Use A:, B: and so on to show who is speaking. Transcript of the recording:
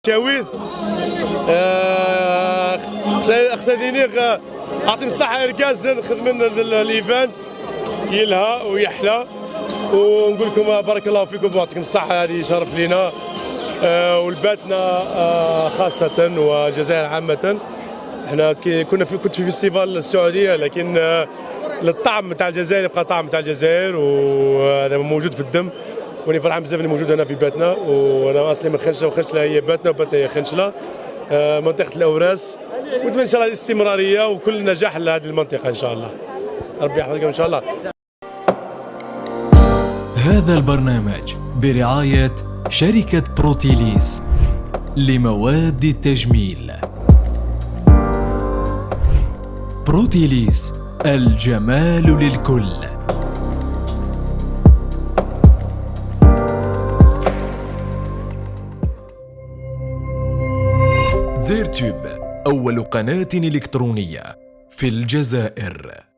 A: شاويث خصني اعطيهم الصحه اركاز نخدم الايفنت يلها ويحلى ونقول لكم بارك الله فيكم ويعطيكم الصحه. هذه شرف لينا ولباتنا خاصه والجزائر عامه. احنا كنت في فيستيفال السعوديه، لكن الطعم تاع الجزائر يبقى طعم تاع الجزائر وهذا موجود في الدم، وني فرحان بزاف اللي موجود هنا في باتنا. وانا اصلي من خنشله وخنشله هي باتنا وباتنا هي خنشله، منطقه الاوراس. ونتمنى ان شاء الله الاستمراريه وكل نجاح لهذه المنطقه ان شاء الله. ربي يحفظكم ان شاء الله.
B: هذا البرنامج برعايه شركه بروتيليس لمواد التجميل. بروتيليس، الجمال للكل. زيرتوب، أول قناة إلكترونية في الجزائر.